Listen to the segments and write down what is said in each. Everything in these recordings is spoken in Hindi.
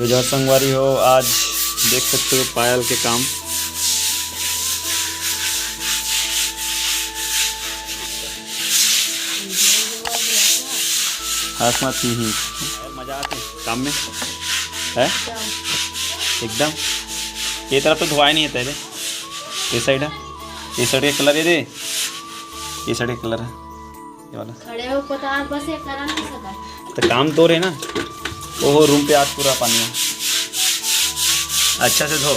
जो जहाँ संगवारी हो, आज देख सकते हो पायल के काम। हाथ मत ही मजा आते काम में है एकदम। ये तरफ तो धुआई नहीं है तेरे, ये साइड है, ये साइड का कलर ये दे, ये साइड का कलर है ये वाला। खड़े हो पता बस ये करा नहीं सका तो काम तो रहे ना। ओहो रूम पे आज पूरा पानी है, अच्छा से धो।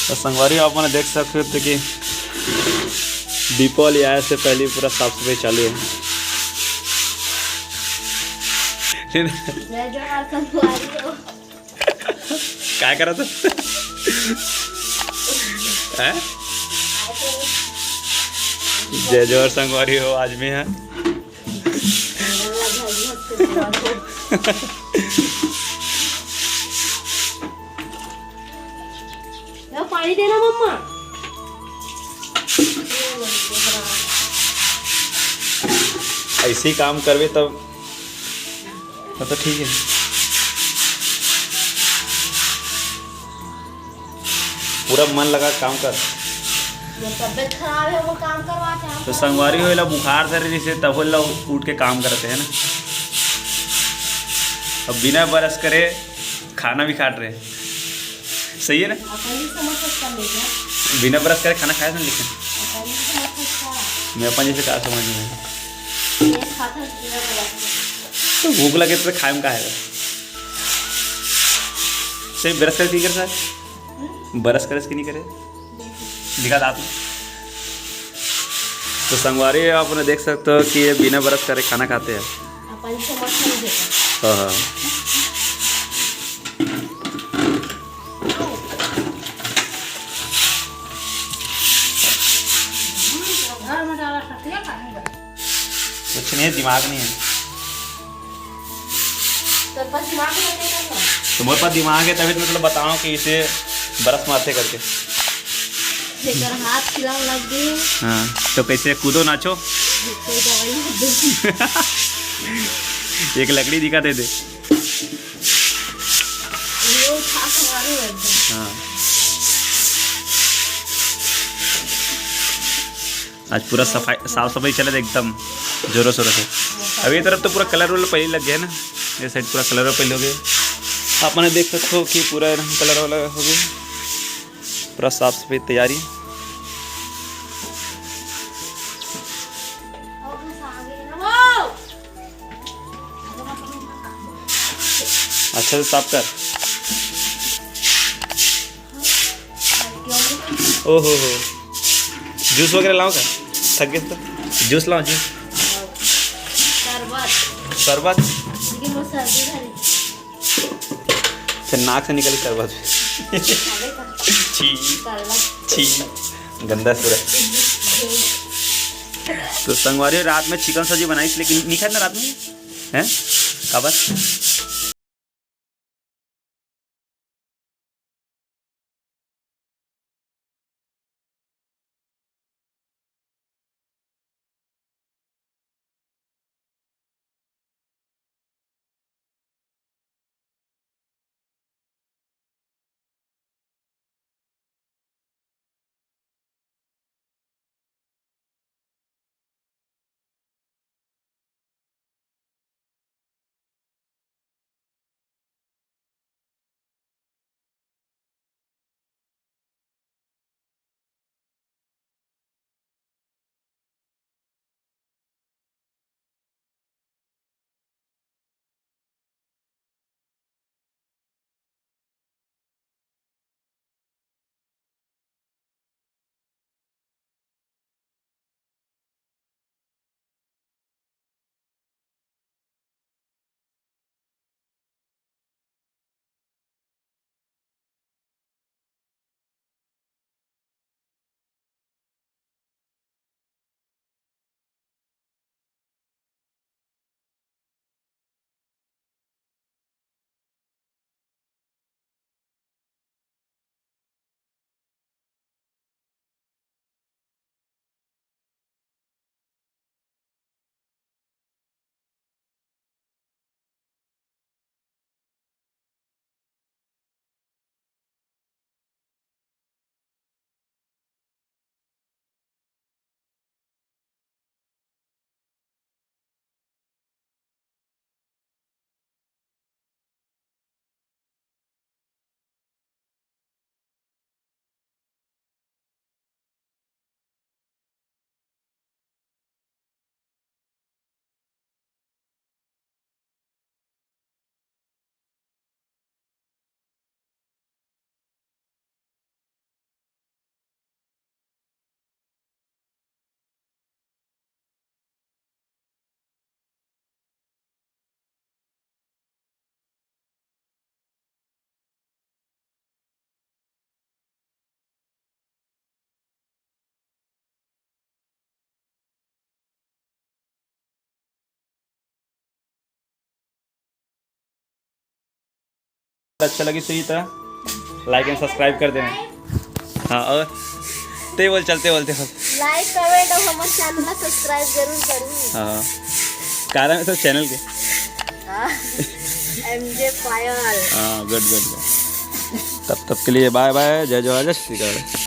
तो संगवारी आप मैंने देख सकते थे कि दीपावली आए से पहले पूरा साफ सफाई चालू है। क्या करा था हैं? जय जोहर संगवारी हो आज में है। पानी देना मम्मा। ऐसे ही काम करवे तब तो ठीक है। पूरा मन लगा काम कर। तबियत खराब है वो काम करवाते हैं तो संगवारी हो बुखार से जैसे तब लोग उठ के काम करते हैं ना। अब बिना ब्रश करे खाना भी खाट रहे, सही है ना। बिना ब्रश करे खाना खाया था लेकिन मैं अपन जैसे क्या समझ में तो भूख लगे तो खाए में का है सही। ब्रश करे नहीं कर ब्रश करे कि नहीं करे दिखा दांत में। तो संगवारी आपने देख सकते हो कि ये बिना ब्रश करे खाना खाते हैं। हाँ हाँ कुछ नहीं है, दिमाग नहीं है तुम्हारे पास दिमाग है तभी तो मतलब बताओ कि इसे बरस मारते करके। हाथ खिलाओ लग गई। हाँ तो कैसे कूदो नाचो। एक लकड़ी दिखा दे दे। हाँ आज पूरा सफाई साफ सफाई चले एकदम जोरों शोरों से। अब ये तरफ तो पूरा कलर वाला पहले लग गया ना, ये साइड पूरा कलर वाला पहले हो गया। आप मैंने देख सकते हो कि पूरा कलर वाला हो गया, पूरा साफ सफाई तैयारी। अच्छा से साफ कर। ओहो हो जूस वगैरह लाओ क्या, थक गए तो जूस लाओ। जूस शरबत फिर नाक से निकली शरबत। छी छी गंदा पूरा। तो संगवारी रात में चिकन सब्जी बनाई थी लेकिन नहीं खाए ना रात में हैं का बस। अच्छा लगी तो ये तरह लाइक एंड सब्सक्राइब कर देना। हाँ और ते बोल चलते बोलते हो। लाइक कमेंट और हमारे चैनल को सब्सक्राइब जरूर करूँ। हाँ कारण है सब चैनल के। MJ पायल। हाँ गुड गुड गुड। तब के लिए बाय बाय, जय जवाहर, जय श्री राम।